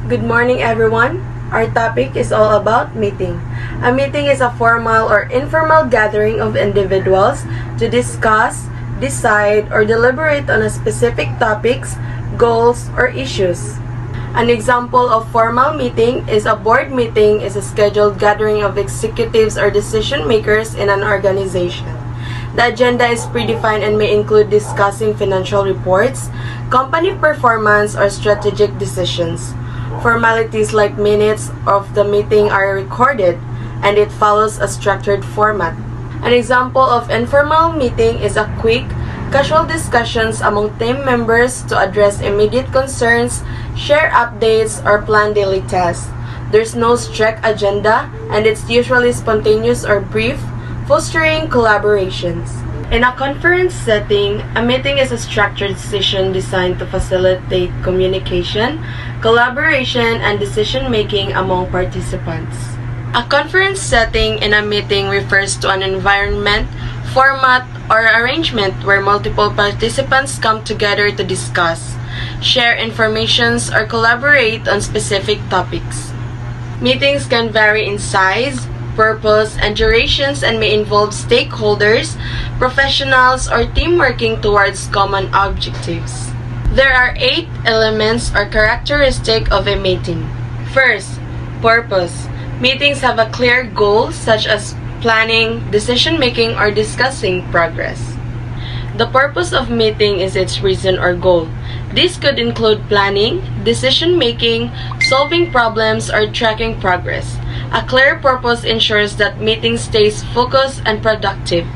Good morning, everyone. Our topic is all about meeting. A meeting is a formal or informal gathering of individuals to discuss, decide, or deliberate on a specific topics, goals, or issues. An example of formal meeting is a board meeting is a scheduled gathering of executives or decision makers in an organization. The agenda is predefined and may include discussing financial reports, company performance, or strategic decisions. Formalities like minutes of the meeting are recorded, and it follows a structured format. An example of informal meeting is a quick, casual discussions among team members to address immediate concerns, share updates, or plan daily tasks. There's no strict agenda, and it's usually spontaneous or brief, fostering collaborations. In a conference setting, a meeting is a structured session designed to facilitate communication, collaboration, and decision-making among participants. A conference setting in a meeting refers to an environment, format, or arrangement where multiple participants come together to discuss, share information, or collaborate on specific topics. Meetings can vary in size, purpose, and durations and may involve stakeholders, professionals, or team working towards common objectives. There are 8 elements or characteristics of a meeting. First, purpose. Meetings have a clear goal such as planning, decision-making, or discussing progress. The purpose of meeting is its reason or goal. This could include planning, decision-making, solving problems, or tracking progress. A clear purpose ensures that meeting stays focused and productive.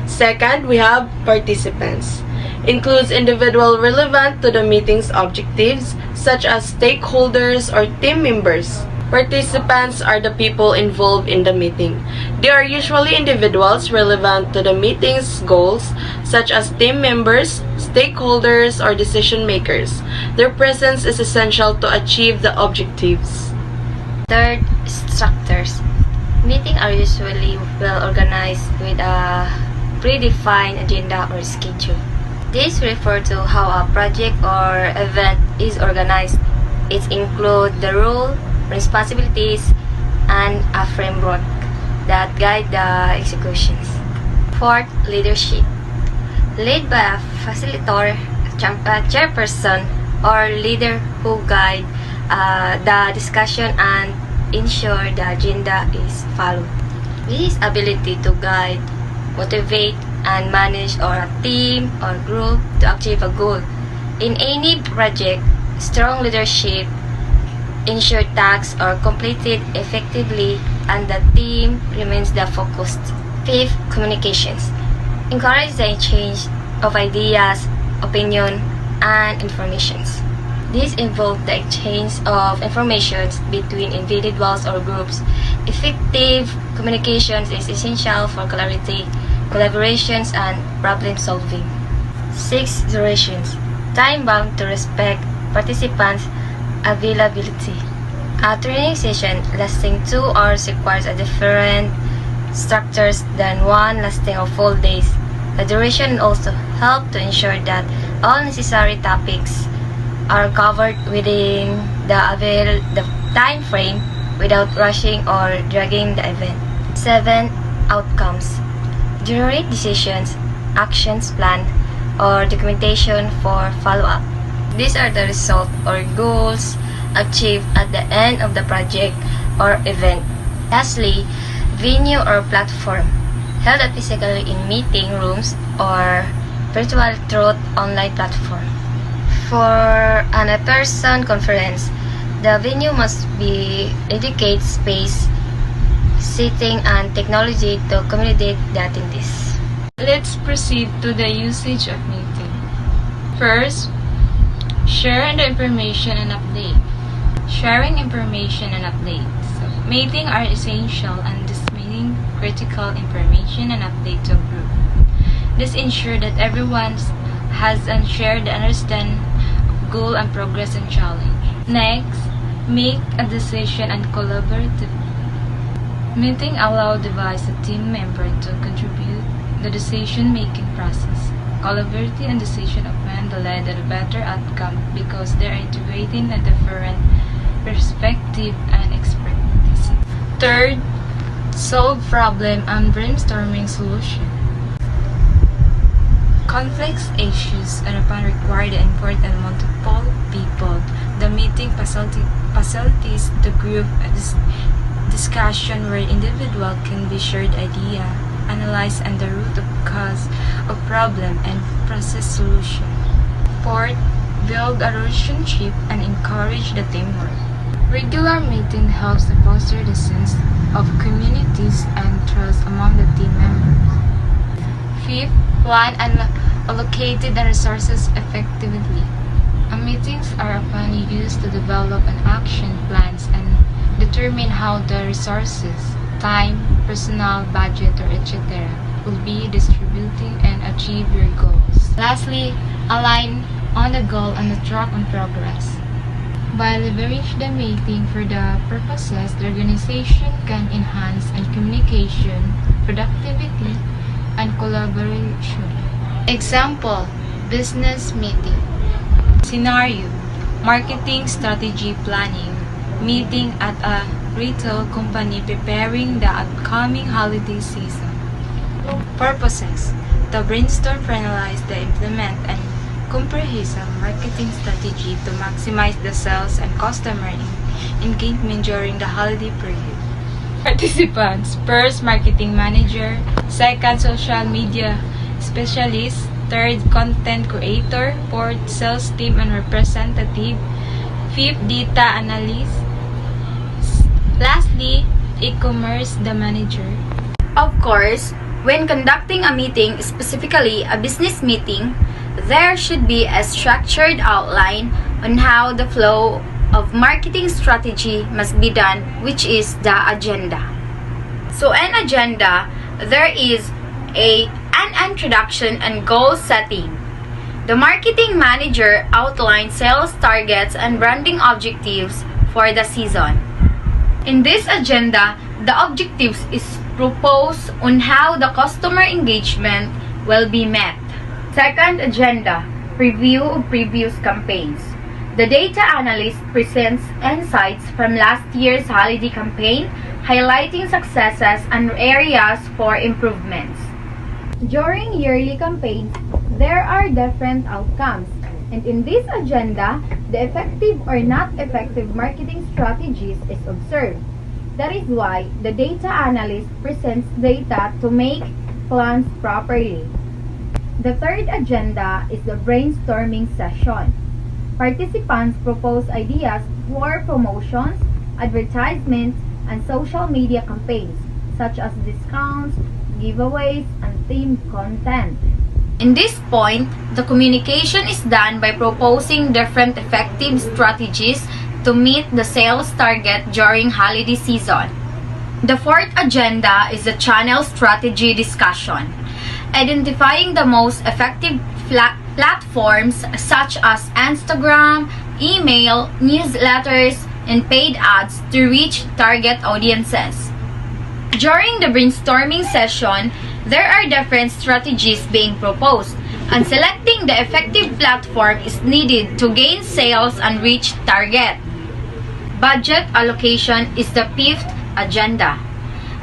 Second, we have participants. Includes individuals relevant to the meeting's objectives, such as stakeholders or team members. Participants are the people involved in the meeting. They are usually individuals relevant to the meeting's goals, such as team members, stakeholders, or decision makers. Their presence is essential to achieve the objectives. Third, structures. Meetings are usually well organized with a predefined agenda or schedule. This refers to how a project or event is organized. It includes the role, responsibilities, and a framework that guide the executions. Fourth, leadership. Led by a facilitator, chairperson, or leader who guide the discussion and ensure the agenda is followed. This ability to guide, motivate, and manage a team or group to achieve a goal. In any project, strong leadership ensure tasks are completed effectively and the team remains the focused. Fifth, communications. Encourage the exchange of ideas, opinion, and informations. This involves the exchange of information between individuals or groups. Effective communications is essential for clarity, collaborations, and problem solving. 6. Durations. Time bound to respect participants' availability. A training session lasting 2 hours requires a different structures than one lasting a full days. The duration also helps to ensure that all necessary topics are covered within the time frame without rushing or dragging the event. 7. Outcomes. Generate decisions, actions plan, or documentation for follow-up. These are the results or goals achieved at the end of the project or event. Lastly, venue or platform. Held physically in meeting rooms or virtual through online platform. For an in-person conference, the venue must be dedicated space, seating, and technology to accommodate the attendees. Let's proceed to the usage of meeting. First, share the information and update. Sharing information and updates. Meetings are essential and disseminating critical information and update to a group. This ensures that everyone has and share the understand goal and progress and challenge. Next, make a decision and collaborate. Meeting allow device a team member to contribute the decision-making process. Collaborating and decision of when the lead to a better outcome because they are integrating a different perspective and expertise. Third, solve problem and brainstorming solution. Complex issues and upon require the input and multiple people. The meeting facilitates the group discussion where individual can be shared idea, analyze and the root of cause of problem and process solution. Fourth, build a relationship and encourage the teamwork. Regular meeting helps to foster the sense of communities and trust among the team members. Fifth, plan and allocate the resources effectively. Meetings are often used to develop an action plans and determine how the resources, time, personnel, budget, or etc. will be distributed and achieve your goals. Lastly, align on the goal and the track on progress. By leveraging the meeting for the purposes, the organization can enhance and communication, productivity, and collaboration. Example, business meeting. Scenario, marketing strategy planning. Meeting at a retail company preparing the upcoming holiday season. Purposes, to brainstorm, finalize, the implement, and comprehensive marketing strategy to maximize the sales and customer engagement during the holiday period. Participants, first, marketing manager, second, social media specialist, third, content creator, fourth, sales team and representative, fifth, data analyst, lastly, e-commerce, the manager. Of course, when conducting a meeting, specifically a business meeting, there should be a structured outline on how the flow of marketing strategy must be done, which is the agenda. So an agenda, there is an introduction and goal setting. The marketing manager outlines sales targets and branding objectives for the season. In this agenda, the objectives is proposed on how the customer engagement will be met. Second agenda, preview of previous campaigns. The data analyst presents insights from last year's holiday campaign, highlighting successes and areas for improvements. During yearly campaigns, there are different outcomes, and in this agenda, the effective or not effective marketing strategies is observed. That is why the data analyst presents data to make plans properly. The third agenda is the brainstorming session. Participants propose ideas for promotions, advertisements, and social media campaigns, such as discounts, giveaways, and themed content. In this point, the communication is done by proposing different effective strategies to meet the sales target during holiday season. The fourth agenda is the channel strategy discussion, identifying the most effective platforms such as Instagram, email, newsletters, and paid ads to reach target audiences. During the brainstorming session, there are different strategies being proposed, and selecting the effective platform is needed to gain sales and reach target. Budget allocation is the fifth agenda.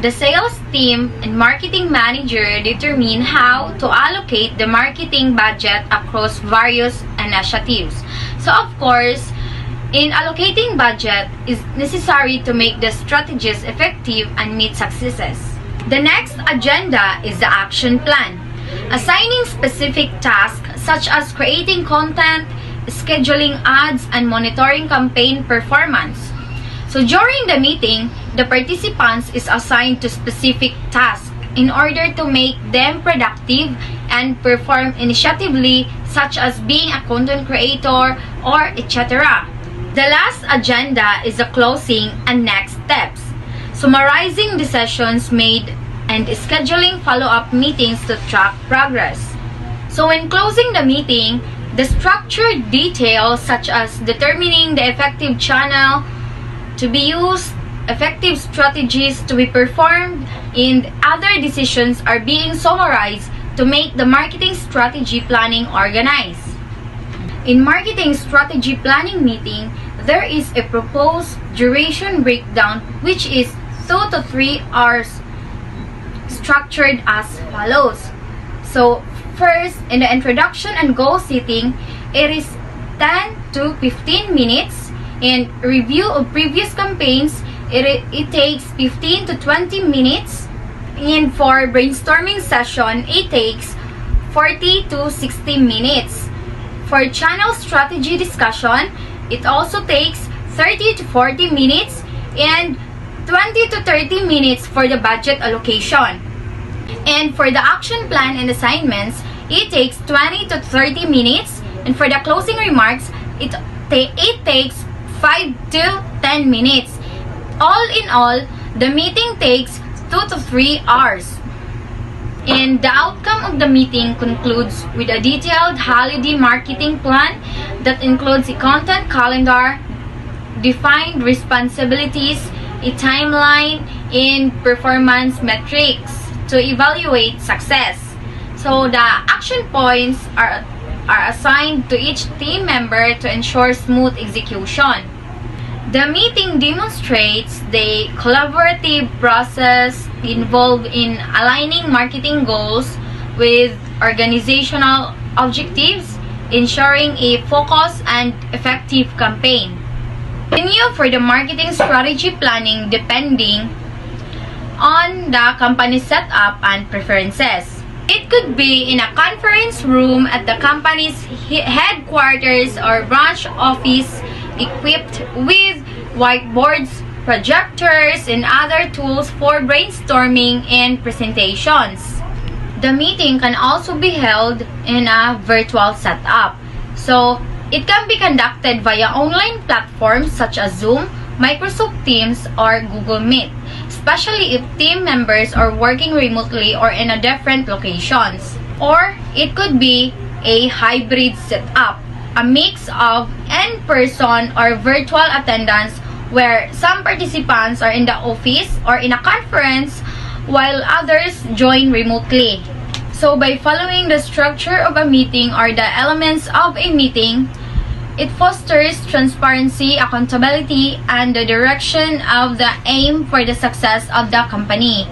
The sales team and marketing manager determine how to allocate the marketing budget across various initiatives. So of course, in allocating budget is necessary to make the strategies effective and meet successes. The next agenda is the action plan, assigning specific tasks such as creating content, scheduling ads, and monitoring campaign performance. So during the meeting, the participants is assigned to specific tasks in order to make them productive and perform initiatively, such as being a content creator or etc. The last agenda is the closing and next steps, summarizing the sessions made and scheduling follow-up meetings to track progress. So in closing the meeting, the structured details such as determining the effective channel to be used, effective strategies to be performed, and other decisions are being summarized to make the marketing strategy planning organized. In marketing strategy planning meeting, there is a proposed duration breakdown which is 2 to 3 hours, structured as follows. So, first, in the introduction and goal setting, it is 10 to 15 minutes. In review of previous campaigns, it takes 15 to 20 minutes. And for brainstorming session, it takes 40 to 60 minutes. For channel strategy discussion, it also takes 30 to 40 minutes and 20 to 30 minutes for the budget allocation. And for the action plan and assignments, it takes 20 to 30 minutes. And for the closing remarks, it takes 5 to 10 minutes. All in all, the meeting takes 2 to 3 hours. And the outcome of the meeting concludes with a detailed holiday marketing plan that includes a content calendar, defined responsibilities, a timeline, and performance metrics to evaluate success. So the action points are assigned to each team member to ensure smooth execution. The meeting demonstrates the collaborative process involved in aligning marketing goals with organizational objectives, ensuring a focused and effective campaign. Continue for the marketing strategy planning depending on the company's setup and preferences. It could be in a conference room at the company's headquarters or branch office equipped with whiteboards, projectors, and other tools for brainstorming and presentations. The meeting can also be held in a virtual setup. So, it can be conducted via online platforms such as Zoom, Microsoft Teams, or Google Meet, especially if team members are working remotely or in a different locations. Or, it could be a hybrid setup, a mix of in-person or virtual attendance where some participants are in the office or in a conference while others join remotely. So by following the structure of a meeting or the elements of a meeting, it fosters transparency, accountability, and the direction of the aim for the success of the company.